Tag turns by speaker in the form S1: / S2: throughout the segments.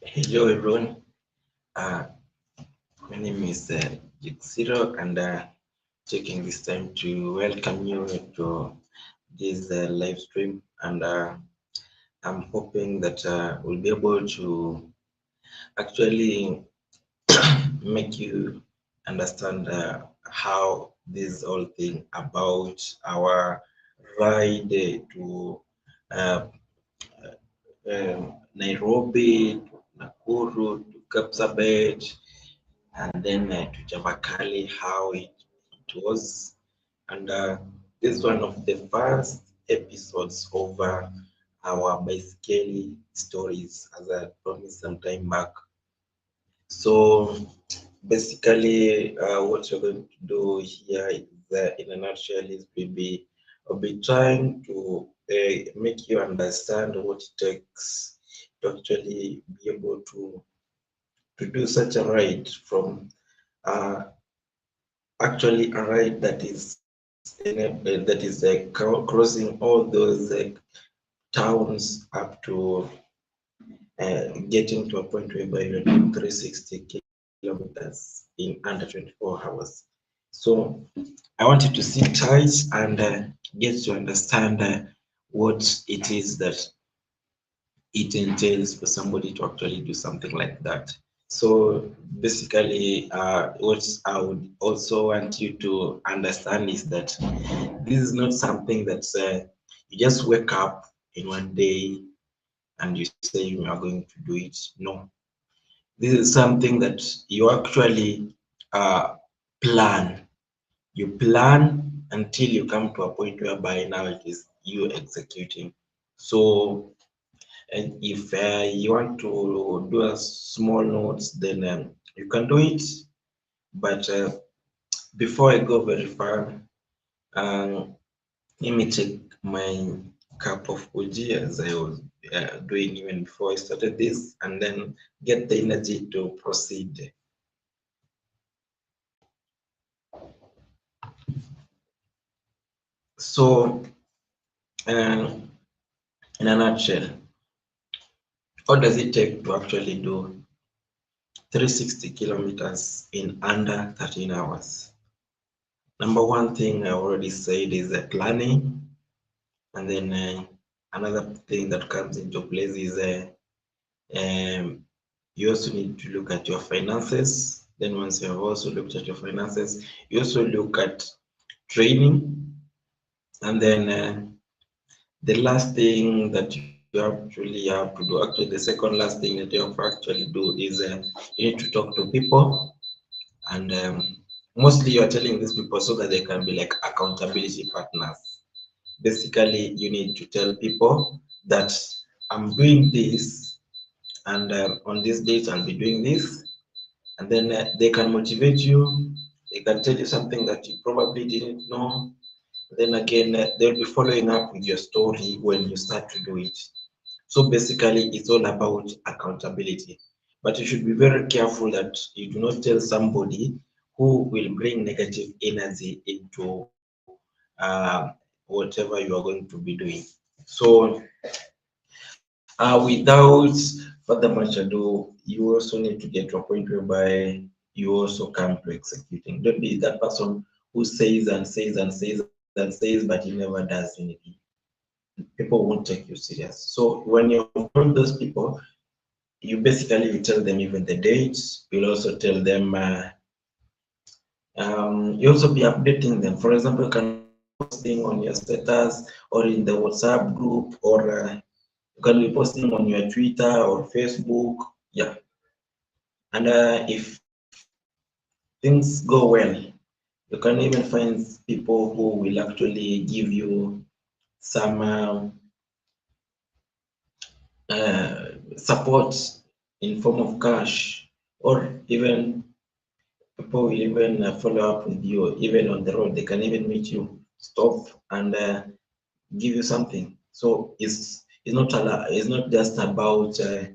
S1: Hello everyone. Uh, my name is Siro, and taking this time to welcome you to this live stream. And I'm hoping that we'll be able to actually make you understand how this whole thing about our ride to uh, Nairobi, to Nakuru, to Kapsabet, and then to Chavakali, how it was. And this is one of the first episodes of our Baiskeli stories, as I promised some time back. So basically, what you're going to do here is, in a nutshell, is I'll be trying to make you understand what it takes to actually be able to do such a ride from uh, actually a ride that is crossing all those towns up to getting to a point whereby you're doing 360 kilometers in under 24 hours. So I want you to sit tight and get to understand what it is that it entails for somebody to actually do something like that. So basically, what I would also want you to understand is that this is not something that you just wake up in one day and you say you are going to do it. No, this is something that you actually plan. You plan until you come to a point whereby now it is you executing. So and if you want to do a small notes, then you can do it. But before I go very far, um, let me take my cup of uji as I was doing even before I started this, and then get the energy to proceed. So, uh, in a nutshell, what does it take to actually do 360 kilometers in under 13 hours? Number one thing I already said is planning, and then another thing that comes into place is you also need to look at your finances. Then once you have also looked at your finances, you also look at training, and then the last thing that you actually have to do, actually the second last thing that you have to actually do is you need to talk to people, and mostly you are telling these people so that they can be like accountability partners. Basically, you need to tell people that I'm doing this, and on this date I'll be doing this, and then they can motivate you. They can tell you something that you probably didn't know. Then again, they'll be following up with your story when you start to do it. So basically, it's all about accountability. But you should be very careful that you do not tell somebody who will bring negative energy into whatever you are going to be doing. So, without further much ado, you also need to get to a point whereby you also come to executing. Don't be that person who says and says and says and says, but he never does anything. People won't take you serious. So when you've told those people, you tell them even the dates. You'll also tell them. You also be updating them. For example, you can be posting on your status or in the WhatsApp group, or you can be posting on your Twitter or Facebook. Yeah, and if things go well, you can even find people who will actually give you some support in form of cash, or even people will even follow up with you even on the road. They can even meet you, stop, and give you something. So it's not just about uh,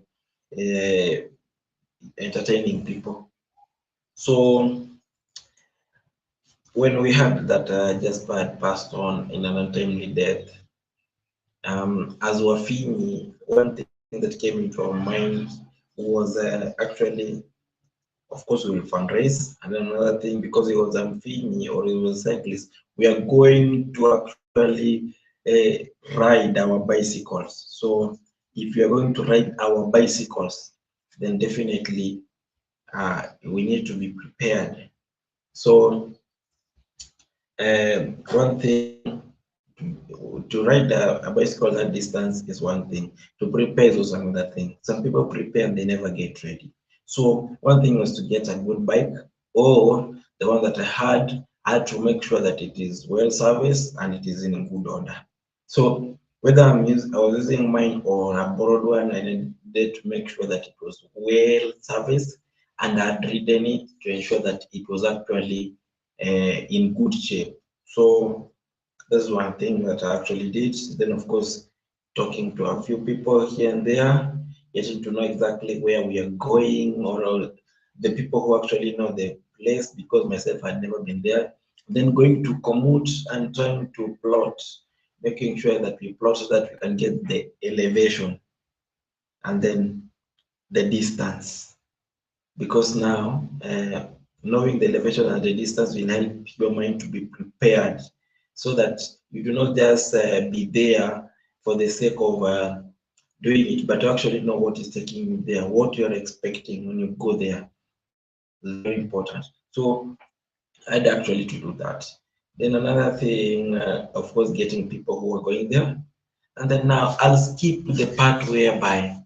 S1: entertaining people. So when we heard that Jasper had passed on in an untimely death, as Wafini, one thing that came into our mind was actually, of course, we will fundraise. And then another thing, because he was Amphini or he was cyclist, we are going to actually ride our bicycles. So if you are going to ride our bicycles, then definitely we need to be prepared. So one thing, to ride a bicycle that distance is one thing. To prepare is also another thing. Some people prepare and they never get ready. So one thing was to get a good bike, or the one that I had to make sure that it is well serviced and it is in good order. So whether I was using mine or a borrowed one, I needed to make sure that it was well serviced and I had ridden it to ensure that it was actually in good shape. So that's one thing that I actually did. Then, of course, talking to a few people here and there, getting to know exactly where we are going, or the people who actually know the place, because myself had never been there. Then going to commute and trying to plot, making sure that we plot so that we can get the elevation and then the distance. Because now, knowing the elevation and the distance will help your mind to be prepared, so that you do not just be there for the sake of doing it, but you actually know what is taking you there, what you're expecting when you go there. It's very important. So I had actually to do that. Then another thing, of course, getting people who are going there. And then now I'll skip the part whereby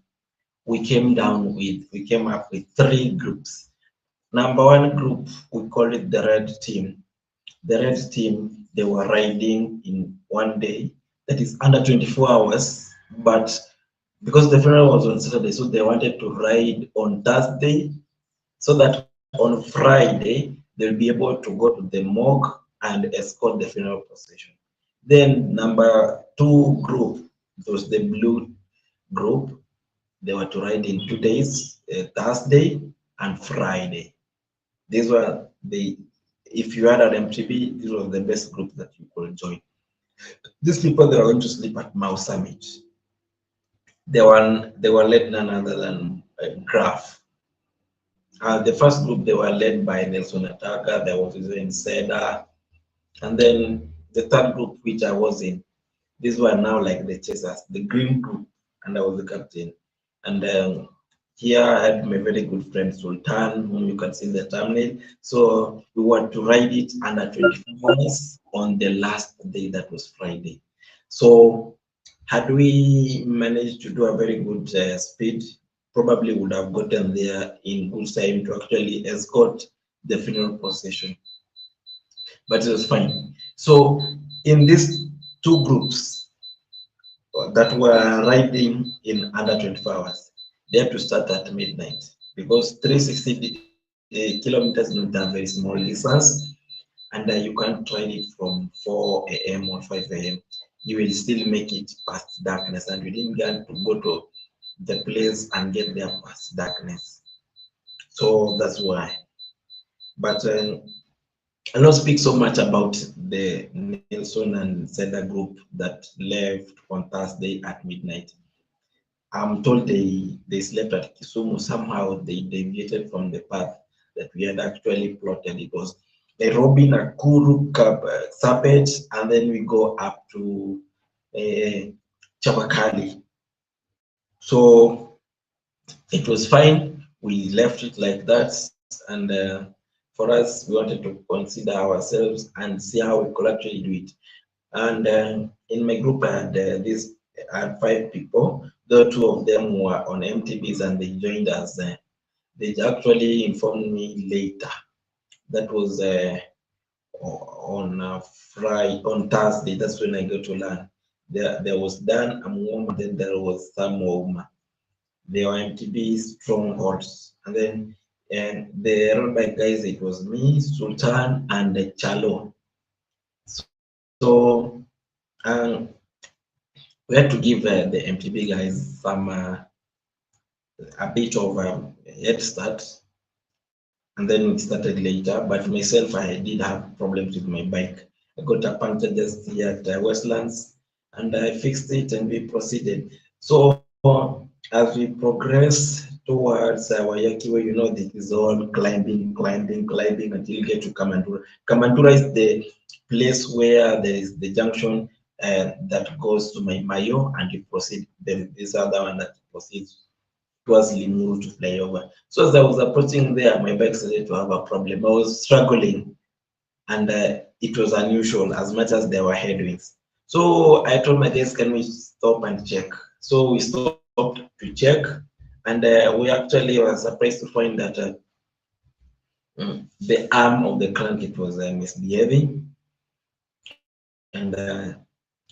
S1: we came up with three groups. Number one group, we call it the red team. The red team, they were riding in one day, that is under 24 hours, but because the funeral was on Saturday, so they wanted to ride on Thursday, so that on Friday they'll be able to go to the morgue and escort the funeral procession. Then number two group, it was the blue group. They were to ride in 2 days, Thursday and Friday. These were the, if you had an MTB, these were the best group that you could join. These people, they were going to sleep at Mao Summit. They were led none other than Graf. The first group, they were led by Nelson Ataka. There was in Seda, and then the third group, which I was in, these were now like the chasers, the green group, and I was the captain. And here I had my very good friend Sultan, whom you can see in the thumbnail. So we want to ride it under 24 hours on the last day, that was Friday. So had we managed to do a very good speed, probably would have gotten there in good time to actually escort the funeral procession. But it was fine. So in these two groups that were riding in under 24 hours, they had to start at midnight, because 360 kilometers is not a very small distance, and you can't ride it from 4 a.m. or 5 a.m. You will still make it past darkness, and we didn't get to go to the place and get there past darkness. So that's why. But I'll not speak so much about the Nelson and Seda group that left on Thursday at midnight. I'm told they slept at Kisumu. Somehow they deviated from the path that we had actually plotted. It was Nairobi, Nakuru, Kapsabet, and then we go up to Chavakali. So it was fine. We left it like that, and for us, we wanted to consider ourselves and see how we could actually do it. And in my group, I had 5 people. The two of them were on MTBs and they joined us. They actually informed me later. That was on Friday, on Thursday. That's when I got to learn. There was Dan Amwoma, then there was Sam Woma. They were MTB strongholds. And then the road bike guys, it was me, Sultan, and Chalo. So we had to give the MTB guys some a bit of head start, and then we started later. But myself, I did have problems with my bike. I got a puncture just here at Westlands, and I fixed it, and we proceeded. So as we progress towards Wayaki, where this is all climbing until you get to Kamandura. Kamandura is the place where there is the junction that goes to Mayo, and you proceed. Then this other one that proceeds towards Limuru to fly over. So as I was approaching there, my bike started to have a problem. I was struggling, and it was unusual as much as there were headwinds. So I told my guys, can we stop and check? So we stopped to check, and we actually were surprised to find that the arm of the crank, it was misbehaving, and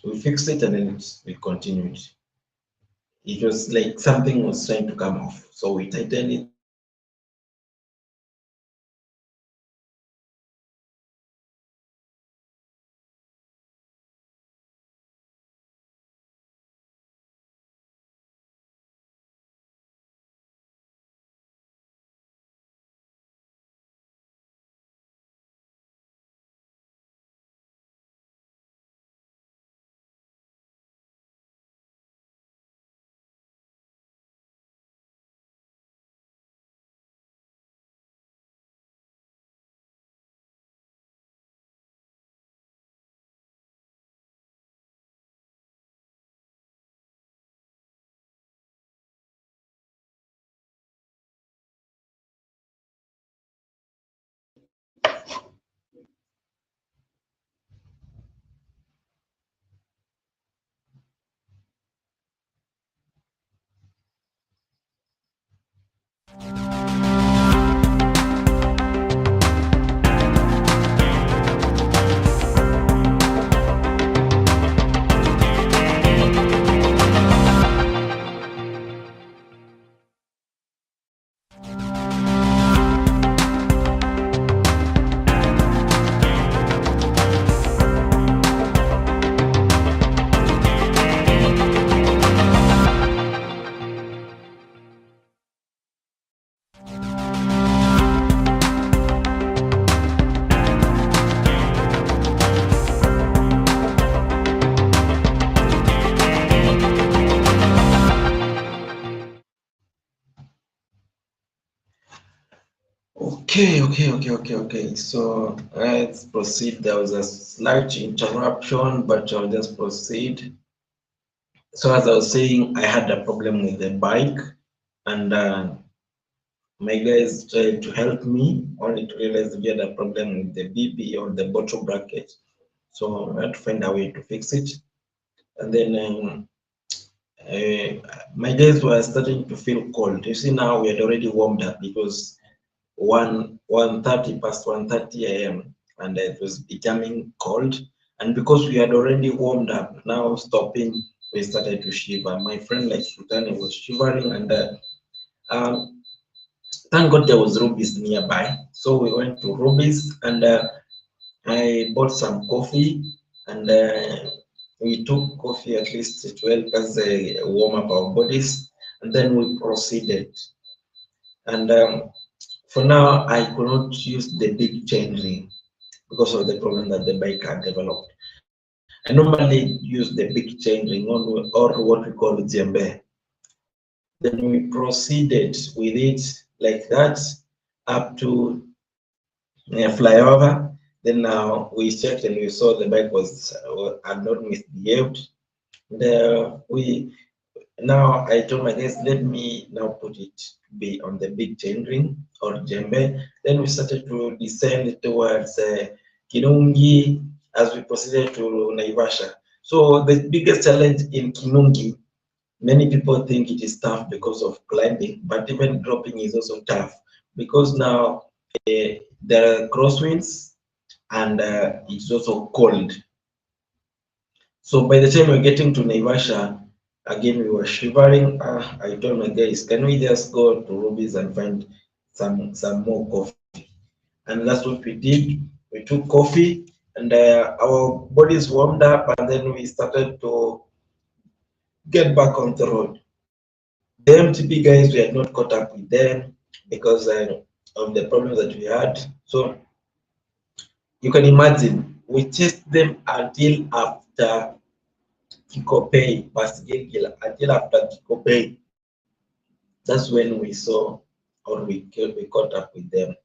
S1: we fixed it, and then we continued. It was like something was trying to come off, so we tightened it. Okay. So let's proceed. There was a slight interruption, but I'll just proceed. So as I was saying, I had a problem with the bike, and my guys tried to help me, only to realize we had a problem with the BB or the bottle bracket. So I had to find a way to fix it. And then my guys were starting to feel cold. You see, now we had already warmed up. It was 1:30 past 1:30 a.m. and it was becoming cold. And because we had already warmed up, now stopping, we started to shiver. My friend like Sultani was shivering, and um, thank God there was Ruby's nearby. So we went to Ruby's, and I bought some coffee, and we took coffee at least to help us warm up our bodies, and then we proceeded. And for now, I could not use the big chain ring because of the problem that the bike had developed. I normally use the big chain ring or what we call djembe. Then we proceeded with it like that up to flyover. Then now we checked and we saw the bike was had not misbehaved. We now I told my guys, let me now put it to be on the big chain ring or djembe. Then we started to descend towards Kinungi as we proceeded to Naivasha. So the biggest challenge in Kinungi, many people think it is tough because of climbing, but even dropping is also tough because now there are crosswinds, and it's also cold. So by the time we're getting to Naivasha, again we were shivering. I told my guys, can we just go to Ruby's and find some more coffee? And that's what we did. We took coffee, and our bodies warmed up, and then we started to get back on the road. The MTB guys, we had not caught up with them because of the problems that we had. So you can imagine, we chased them until after Kikopey, past Gilgil, until after Kikopey. That's when we saw, or we caught up with them.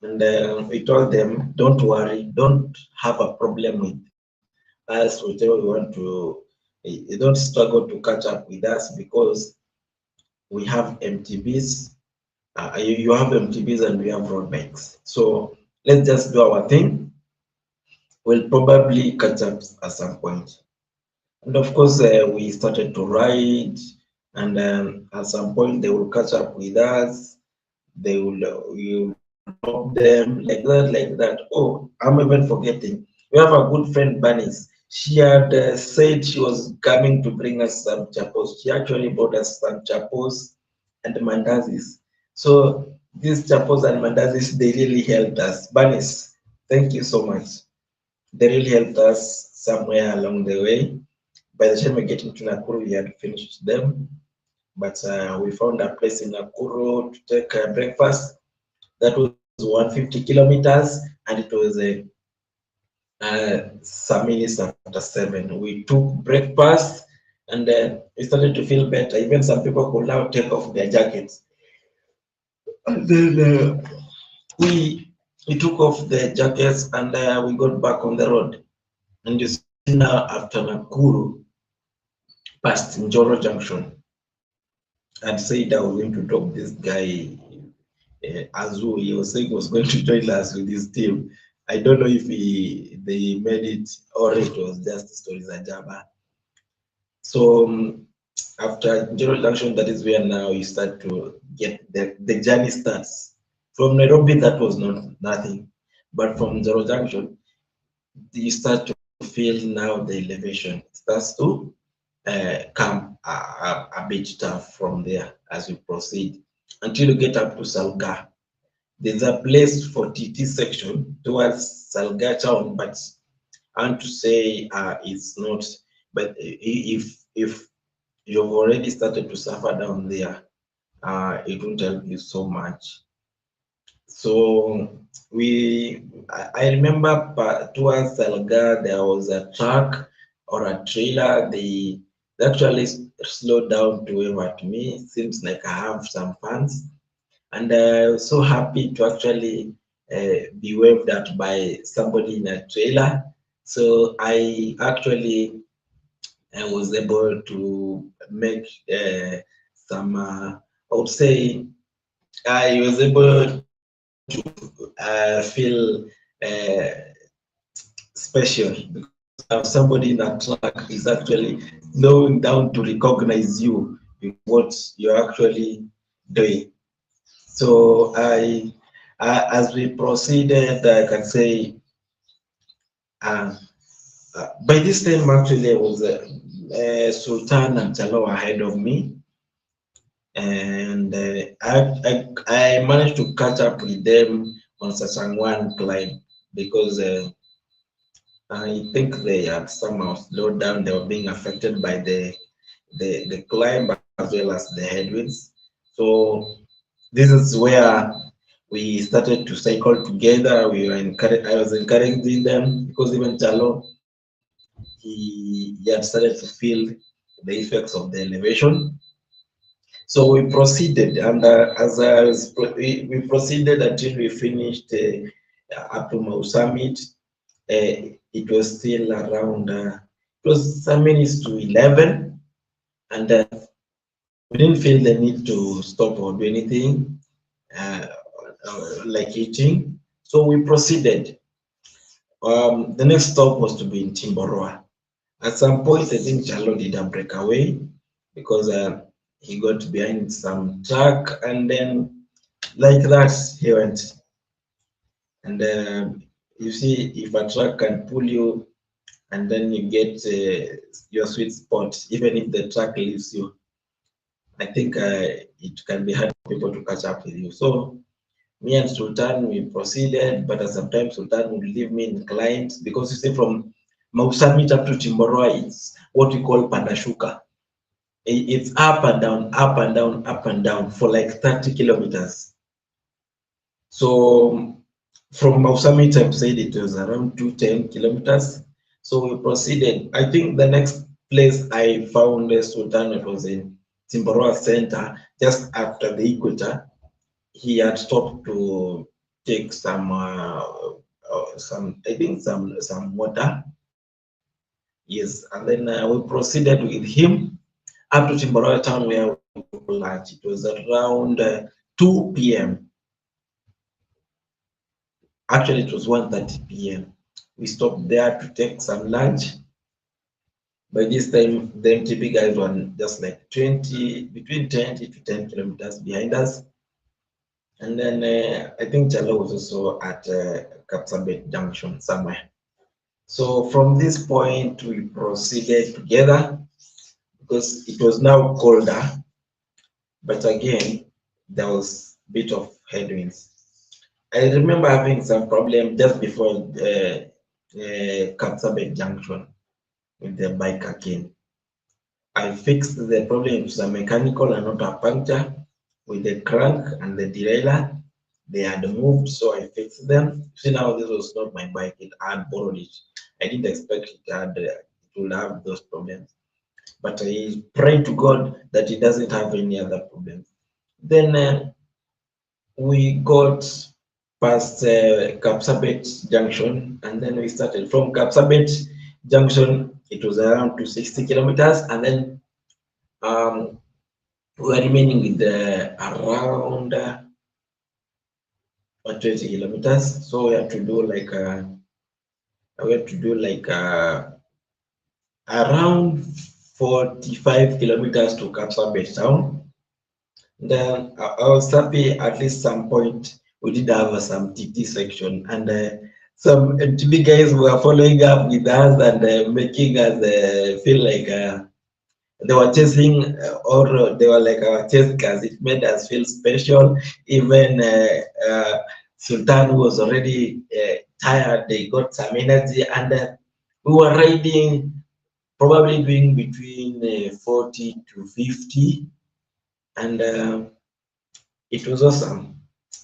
S1: And we told them, don't worry, don't have a problem with us, whatever we want to, you don't struggle to catch up with us because we have MTBs, you have MTBs and we have road bikes. So let's just do our thing. We'll probably catch up at some point. And of course, we started to ride, and at some point they will catch up with us. They will, you drop them like that. Oh, I'm even forgetting. We have a good friend, Bunnies. She had said she was coming to bring us some chapos. She actually bought us some chapos and mandazis. So these chapos and mandazis, they really helped us. Bunnies, thank you so much. They really helped us somewhere along the way. By the time we get into Nakuru, we had finished them. But we found a place in Nakuru to take breakfast. That was 150 kilometers, and it was some minutes after 7. We took breakfast, and we started to feel better. Even some people could now take off their jackets. And then we took off the jackets, and we got back on the road. And you see now after Nakuru, past Njoro Junction, I'd said I was going to drop this guy Azu. He was saying he was going to join us with his team. I don't know if they made it or it was just stories at Java. So after General Junction, that is where now you start to get the journey starts. From Nairobi, that was not nothing, but from Zero Junction, you start to feel now the elevation starts to come a bit tough from there as you proceed until you get up to Salga. There's a place for TT section towards Salga town, but I want to say it's not. But if you've already started to suffer down there, it won't help you so much. So I remember towards Salga there was a truck or a trailer. They actually slowed down to wave at me. Seems like I have some fans, and I was so happy to actually be waved at by somebody in a trailer. So I was able to make some, I would say, I was able to feel uh, special because somebody in a truck is actually slowing down to recognize you with what you're actually doing. So as we proceeded, I can say, uh, by this time actually there was Sultan and Chalo ahead of me, and I managed to catch up with them on Sasangwan climb because I think they had somehow slowed down. They were being affected by the climb as well as the headwinds. So this is where we started to cycle together. I was encouraging them because even Chalo, he had started to feel the effects of the elevation. So we proceeded, and we proceeded until we finished up to Mau Summit. It was still around, it was some minutes to 11, and we didn't feel the need to stop or do anything uh, like eating. So we proceeded. The next stop was to be in Timboroa. At some point, I think Jalo did a breakaway because he got behind some truck, and then like that he went. And you see, if a truck can pull you, and then you get your sweet spot, even if the truck leaves you, I think it can be hard for people to catch up with you. So me and Sultan, we proceeded, but at some time Sultan would leave me inclined because you see from Mau Summit up to Timboroa, it's what we call Pandashuka. It's up and down, up and down, up and down for like 30 kilometers. So from Mau Summit, I've said it was around 210 kilometers. So we proceeded. I think the next place I found Sultan, it was in Timboroa Center, just after the equator, he had stopped to take some, I think some water. Yes, and then we proceeded with him up to Timboroa town where we took lunch. It was around 2 p.m. Actually, it was 1:30 p.m. We stopped there to take some lunch. By this time, the MTB guys were just like between 20 to 10 kilometers behind us. And then I think Chalo was also at Kapsabet Junction somewhere. So from this point, we proceeded together because it was now colder, but again, there was a bit of headwinds. I remember having some problem just before Kapsabet Junction with the bike again. I fixed the problem. It was a mechanical and not a puncture with the crank and the derailleur. They had moved, so I fixed them. See, now this was not my bike. I had borrowed it. I didn't expect it would have those problems. But I pray to God that it doesn't have any other problems. Then we got past Kapsabet Junction, and then we started from Kapsabet Junction. It was around 260 kilometers, and then we are remaining with around 20 kilometers. So we have to do like around 45 kilometers to Kapsabet town. Then I was happy at least some point we did have some TT section, and some MTB guys were following up with us and making us feel like they were chasing or they were like our chase cars. It made us feel special. Even Sultan was already tired. They got some energy, and we were riding, probably doing between 40 to 50, and it was awesome.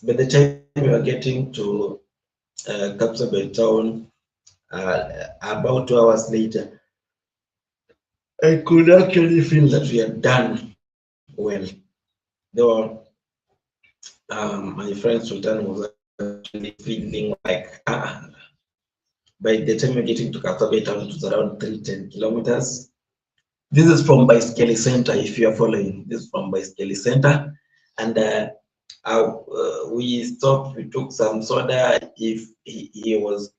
S1: By the time we were getting to Kapsabet town, about 2 hours later, I could actually feel that we had done well. There were, my friend Sultan was actually feeling like, by the time we're getting to Kapsabet town, it was around 310 kilometers. This is from Baiskeli Center, if you are following. This is from Baiskeli Center. And we stopped, we took some soda. If he was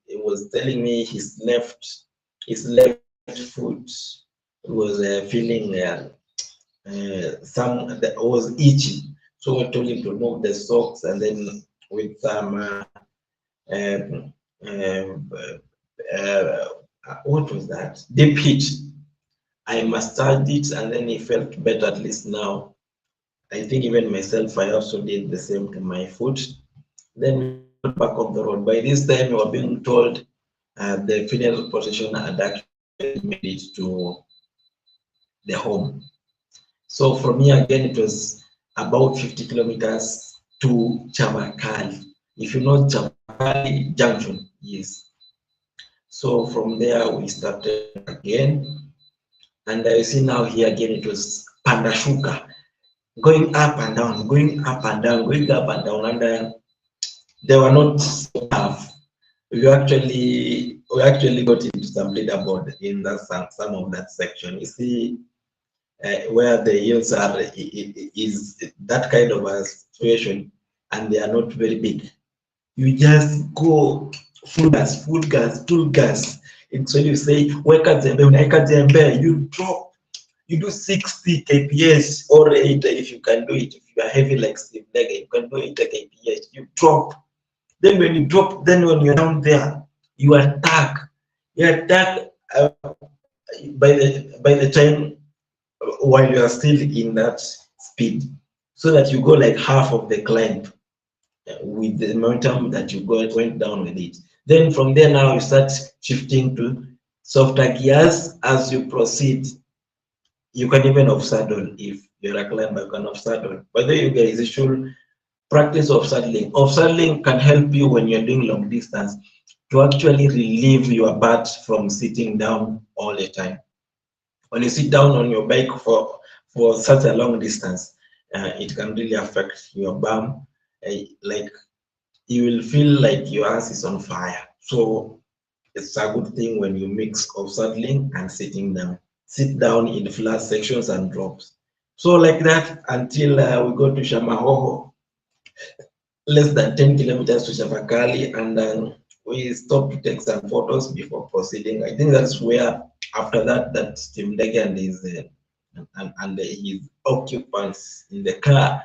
S1: telling me his left foot was feeling some that was itchy. So we told him to remove the socks, and then with some what was that? Deep heat. I massaged it, and then he felt better at least now. I think even myself, I also did the same to my foot. Then we got back on the road. By this time, we were being told the funeral procession had actually made it to the home. So from here again, it was about 50 kilometers to Chavakali. If you know Chavakali Junction, yes. So from there, we started again. And I see now here again, it was Pandashuka, going up and down, going up and down, going up and down. And they were not so tough. We actually got into some leaderboard in that some of that section. You see, where the hills are is that kind of a situation, and they are not very big. You just go full gas, full gas, full gas. And so you say, you drop, you do 60 kps or 80 if you can do it. If you are heavy like Steve Lega, you can do 80 kps. You drop. Then when you drop, then when you're down there, you attack. You attack by the time while you are still in that speed, so that you go like half of the climb with the momentum that you went down with it. Then from there now you start shifting to softer gears as you proceed. You can even off saddle if you're a climber, you can off saddle. By the way, you guys, you should practice off saddling. Off saddling can help you when you're doing long distance to actually relieve your butt from sitting down all the time. When you sit down on your bike for for such a long distance, it can really affect your bum. Like you will feel like your ass is on fire. So it's a good thing when you mix of saddling and sitting down. Sit down in flat sections and drops. So like that until we go to Shamahoho, less than 10 kilometers to Chavakali, and we stopped to take some photos before proceeding. I think that's where, after that, that Tim Dege and his occupants in the car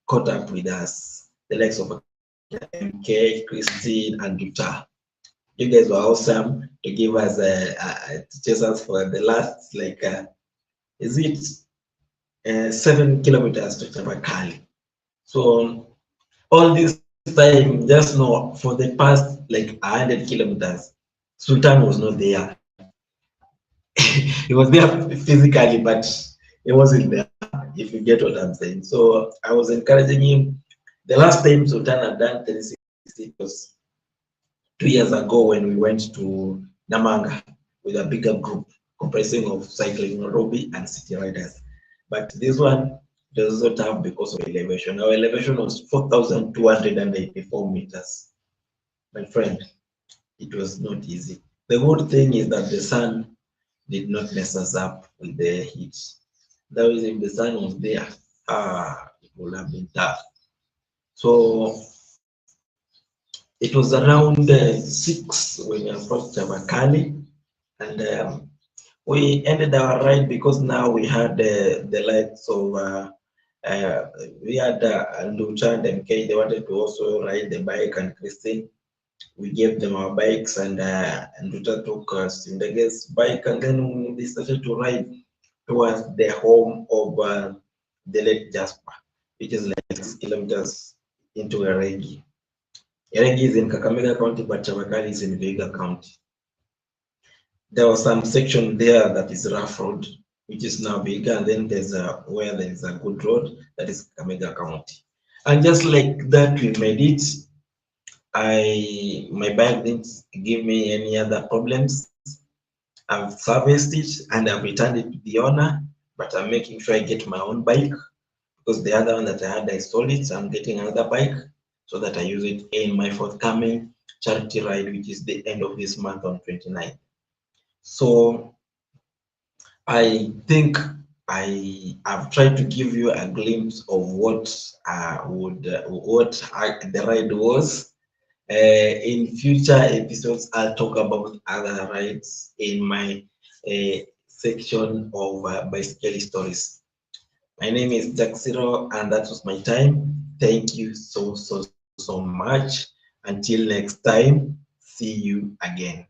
S1: caught up with us, the likes of MK, Christine, and Duta. You guys were awesome to give us to chase us for the last, like, is it 7 kilometers to Chavakali? So all this time, just know for the past like 100 kilometers, Sultan was not there. He was there physically, but he wasn't there, if you get what I'm saying. So I was encouraging him. The last time Sultan had done 360 was 2 years ago when we went to Namanga with a bigger group comprising of cycling Nairobi and city riders. But this one does not have because of elevation. Our elevation was 4,284 meters. My friend, it was not easy. The good thing is that the sun did not mess us up with the heat. That was if the sun was there, it would have been tough. So it was around 6 when we approached Chavakali, and we ended our ride because now we had the likes of we had Lucha and MK. They wanted to also ride the bike, and Christine. We gave them our bikes, and Lucha took Sindege's bike, and then they started to ride towards the home of the late Jasper, which is like 6 kilometers into Eregi. Eregi is in Kakamega County, but Chavakali is in Vihiga County. There was some section there that is rough road, which is now bigger, and then there's where there is a good road that is Kakamega County. And just like that, we made it. My bike didn't give me any other problems. I've serviced it and I've returned it to the owner, but I'm making sure I get my own bike because the other one that I had, I sold it. So I'm getting another bike so that I use it in my forthcoming charity ride, which is the end of this month on 29th. So I think I've tried to give you a glimpse of what the ride was. In future episodes, I'll talk about other rides in my section of Baiskeli stories. My name is Siro, and that was my time. Thank you so much. Until next time, see you again.